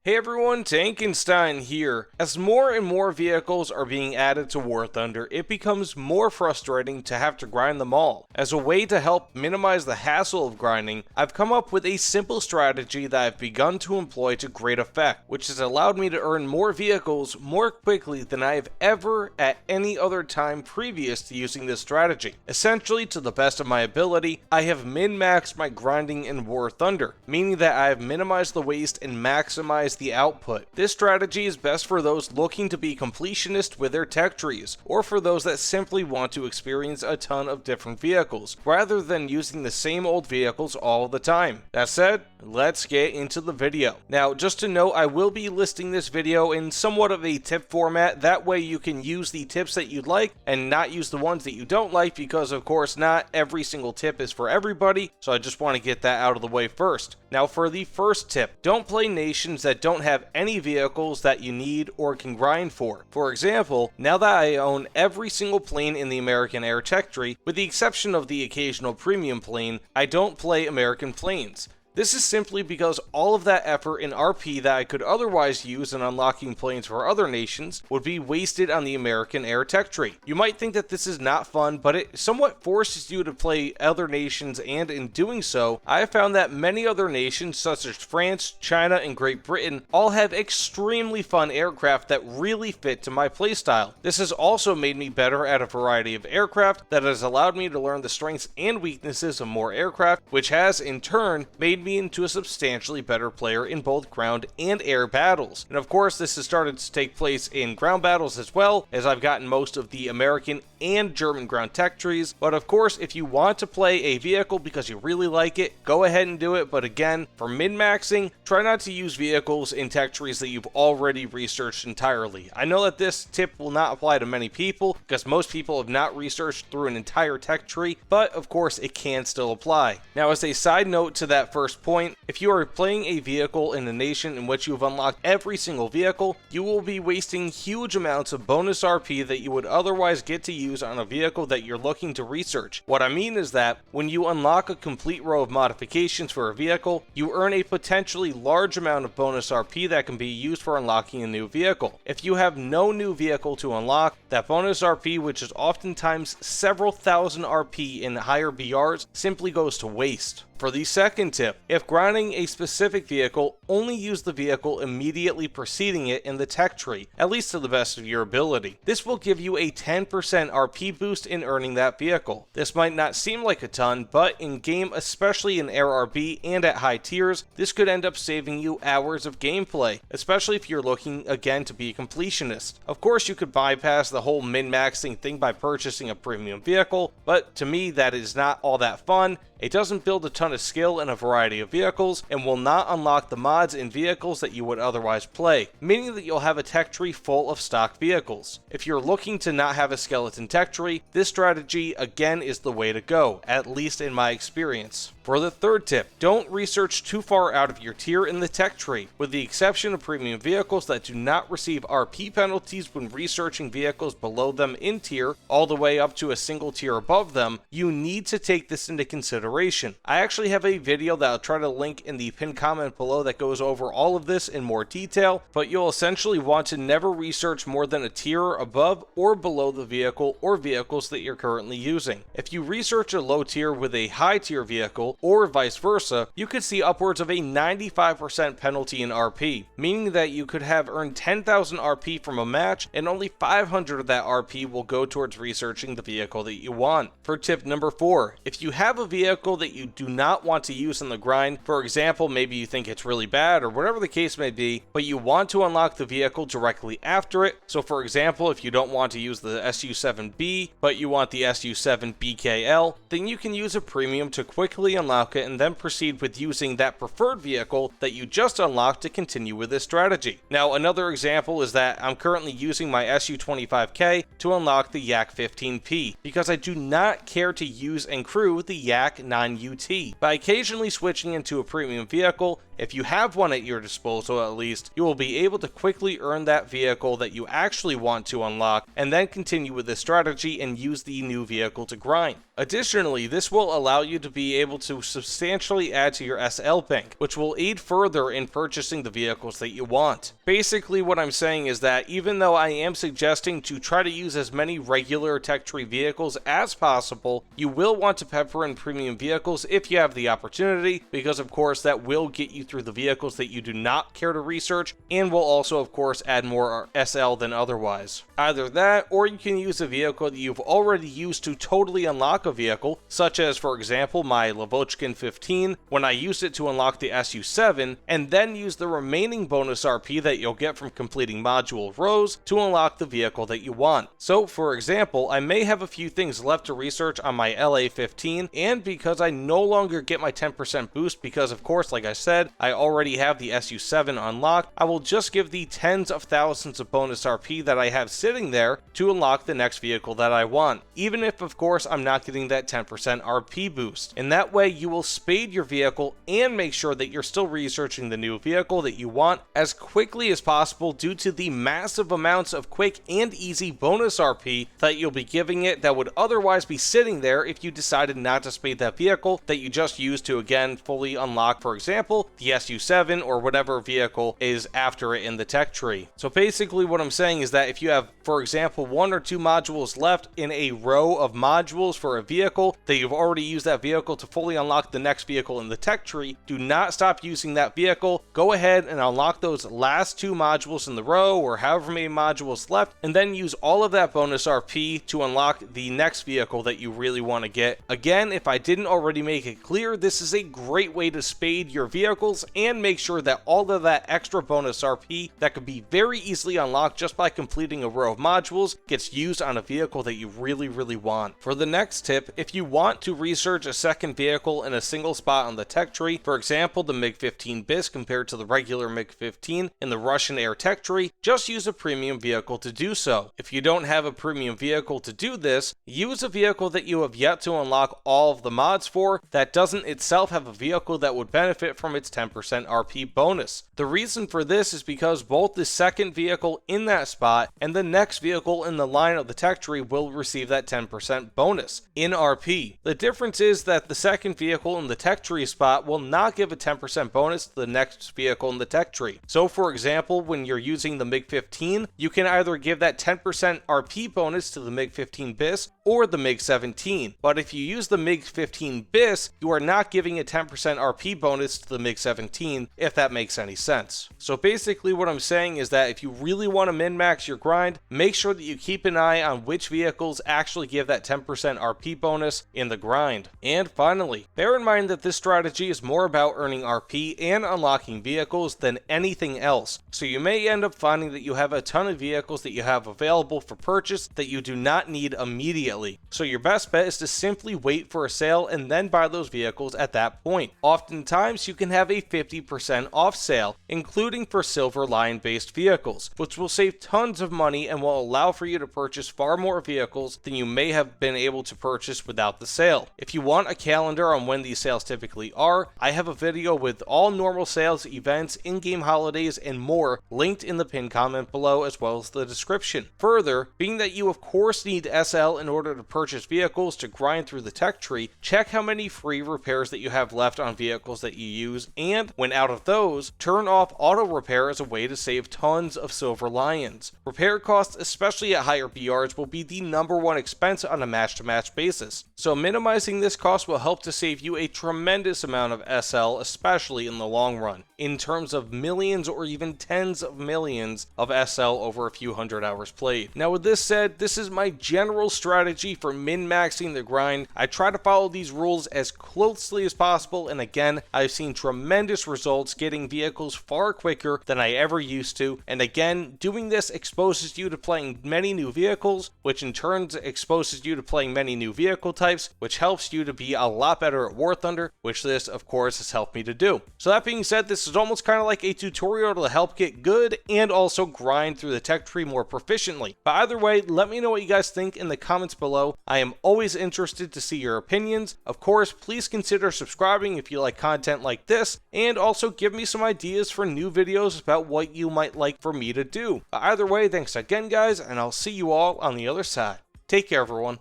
Hey everyone, Tankenstein here. As more and more vehicles are being added to Warthunder, it becomes more frustrating to have to grind them all. As a way to help minimize the hassle of grinding, I've come up with a simple strategy that I've begun to employ to great effect, which has allowed me to earn more vehicles more quickly than I have ever at any other time previous to using this strategy. Essentially, to the best of my ability, I have min-maxed my grinding in Warthunder, meaning that I have minimized the waste and maximized the output. This strategy is best for those looking to be completionist with their tech trees, or for those that simply want to experience a ton of different vehicles, rather than using the same old vehicles all the time. That said, let's get into the video. Now, just to note, I will be listing this video in somewhat of a tip format, that way you can use the tips that you'd like and not use the ones that you don't like, because of course not every single tip is for everybody, so I just want to get that out of the way first. Now for the first tip, don't play nations that don't have any vehicles that you need or can grind for. For example, now that I own every single plane in the American Air Tech tree, with the exception of the occasional premium plane, I don't play American planes. This is simply because all of that effort in RP that I could otherwise use in unlocking planes for other nations would be wasted on the American Air Tech tree. You might think that this is not fun, but it somewhat forces you to play other nations, and in doing so, I have found that many other nations such as France, China, and Great Britain all have extremely fun aircraft that really fit to my playstyle. This has also made me better at a variety of aircraft that has allowed me to learn the strengths and weaknesses of more aircraft, which has in turn made me into a substantially better player in both ground and air battles. And of course, this has started to take place in ground battles as well, as I've gotten most of the American and German ground tech trees. But of course, if you want to play a vehicle because you really like it, go ahead and do it. But again, for min-maxing, try not to use vehicles in tech trees that you've already researched entirely. I know that this tip will not apply to many people, because most people have not researched through an entire tech tree, but of course it can still apply. Now, as a side note to that first point, if you are playing a vehicle in a nation in which you have unlocked every single vehicle, you will be wasting huge amounts of bonus RP that you would otherwise get to use on a vehicle that you're looking to research. What I mean is that when you unlock a complete row of modifications for a vehicle, you earn a potentially large amount of bonus RP that can be used for unlocking a new vehicle. If you have no new vehicle to unlock, that bonus RP, which is oftentimes several thousand RP in higher BRs, simply goes to waste. For the second tip, if grinding a specific vehicle, only use the vehicle immediately preceding it in the tech tree, at least to the best of your ability. This will give you a 10% RP boost in earning that vehicle. This might not seem like a ton, but in game, especially in Air RB and at high tiers, this could end up saving you hours of gameplay, especially if you're looking again to be a completionist. Of course, you could bypass the whole min-maxing thing by purchasing a premium vehicle, but to me that is not all that fun. It doesn't build a ton of skill in a variety of vehicles, and will not unlock the mods in vehicles that you would otherwise play, meaning that you'll have a tech tree full of stock vehicles. If you're looking to not have a skeleton tech tree, this strategy again is the way to go, at least in my experience. For the third tip, don't research too far out of your tier in the tech tree. With the exception of premium vehicles that do not receive RP penalties when researching vehicles below them in tier, all the way up to a single tier above them, you need to take this into consideration. I actually have a video that I'll try to link in the pinned comment below that goes over all of this in more detail, but you'll essentially want to never research more than a tier above or below the vehicle or vehicles that you're currently using. If you research a low tier with a high tier vehicle, or vice versa, you could see upwards of a 95% penalty in RP, meaning that you could have earned 10,000 RP from a match, and only 500 of that RP will go towards researching the vehicle that you want. For tip number 4, if you have a vehicle that you do not want to use in the grind, for example, maybe you think it's really bad or whatever the case may be, but you want to unlock the vehicle directly after it. So for example, if you don't want to use the SU-7B, but you want the SU-7BKL, then you can use a premium to quickly unlock it and then proceed with using that preferred vehicle that you just unlocked to continue with this strategy. Now, another example is that I'm currently using my SU-25K to unlock the Yak-15P, because I do not care to use and crew the Yak-9UT. By occasionally switching into a premium vehicle if you have one at your disposal at least, you will be able to quickly earn that vehicle that you actually want to unlock, and then continue with this strategy and use the new vehicle to grind. Additionally, this will allow you to be able to substantially add to your SL bank, which will aid further in purchasing the vehicles that you want. Basically, what I'm saying is that even though I am suggesting to try to use as many regular tech tree vehicles as possible, you will want to pepper in premium vehicles if you have the opportunity, because of course that will get you through the vehicles that you do not care to research, and will also of course add more SL than otherwise. Either that, or you can use a vehicle that you've already used to totally unlock a vehicle, such as for example my Lavochkin 15, when I used it to unlock the SU7, and then use the remaining bonus RP that you'll get from completing module rows to unlock the vehicle that you want. So for example, I may have a few things left to research on my LA15, and because I no longer get my 10% boost because of course, like I said, I already have the SU7 unlocked, I will just give the tens of thousands of bonus RP that I have sitting there to unlock the next vehicle that I want, even if of course I'm not getting that 10% RP boost. In that way, you will spade your vehicle and make sure that you're still researching the new vehicle that you want as quickly as possible due to the massive amounts of quick and easy bonus RP that you'll be giving it that would otherwise be sitting there if you decided not to spade that vehicle that you just used to again fully unlock, for example, the SU7 or whatever vehicle is after it in the tech tree. So basically what I'm saying is that if you have, for example, 1 or 2 modules left in a row of modules for a vehicle that you've already used that vehicle to fully unlock the next vehicle in the tech tree, do not stop using that vehicle. Go ahead and unlock those last 2 modules in the row or however many modules left, and then use all of that bonus RP to unlock the next vehicle that you really want to get. Again, if I didn't already make it clear, this is a great way to spade your vehicles and make sure that all of that extra bonus RP that could be very easily unlocked just by completing a row of modules gets used on a vehicle that you really want. For the next tip, if you want to research a second vehicle in a single spot on the tech tree, for example the MiG-15 BIS compared to the regular MiG-15 in the Russian Air tech tree, just use a premium vehicle to do so. If you don't have a premium vehicle to do this, use a vehicle that you have yet to unlock all of the mods for that doesn't itself have a vehicle that would benefit from its 10% RP bonus. The reason for this is because both the second vehicle in that spot and the next vehicle in the line of the tech tree will receive that 10% bonus in RP. The difference is that the second vehicle in the tech tree spot will not give a 10% bonus to the next vehicle in the tech tree. So for example, when you're using the MiG-15, you can either give that 10% RP bonus to the MiG-15 BIS or the MiG-17. But if you use the MiG-15 BIS, you are not giving a 10% RP bonus to the MiG-17, if that makes any sense. So basically what I'm saying is that if you really want to min-max your grind, make sure that you keep an eye on which vehicles actually give that 10% RP bonus in the grind. And finally, bear in mind that this strategy is more about earning RP and unlocking vehicles than anything else. So you may end up finding that you have a ton of vehicles that you have available for purchase that you do not need immediately. So your best bet is to simply wait for a sale and then buy those vehicles at that point. Oftentimes you can have a 50% off sale, including for Silver Lion based vehicles, which will save tons of money and will allow for you to purchase far more vehicles than you may have been able to purchase without the sale. If you want a calendar on when these sales typically are, I have a video with all normal sales, events, in-game holidays, and more linked in the pinned comment below as well as the description. Further, being that you of course need SL in order to purchase vehicles to grind through the tech tree, check how many free repairs that you have left on vehicles that you use, and when out of those, turn off auto repair as a way to save tons of Silver Lions. Repair costs, especially at higher BRs, will be the #1 expense on a match-to-match basis, so minimizing this cost will help to save you a tremendous amount of SL, especially in the long run, in terms of millions or even tens of millions of SL over a few hundred hours played. Now with this said, this is my general strategy for min-maxing the grind. I try to follow these rules as closely as possible, and again, I've seen tremendous results getting vehicles far quicker than I ever used to, and again, doing this exposes you to playing many new vehicles, which in turn exposes you to playing many new vehicle types, which helps you to be a lot better at Warthunder, which this of course has helped me to do. So that being said, this is almost kind of like a tutorial to help get good and also grind through the tech tree more proficiently. But either way, let me know what you guys think in the comments below. I am always interested to see your opinions. Of course, please consider subscribing if you like content like this, and also give me some ideas for new videos about what you might like for me to do. Either way, thanks again guys, and I'll see you all on the other side. Take care everyone.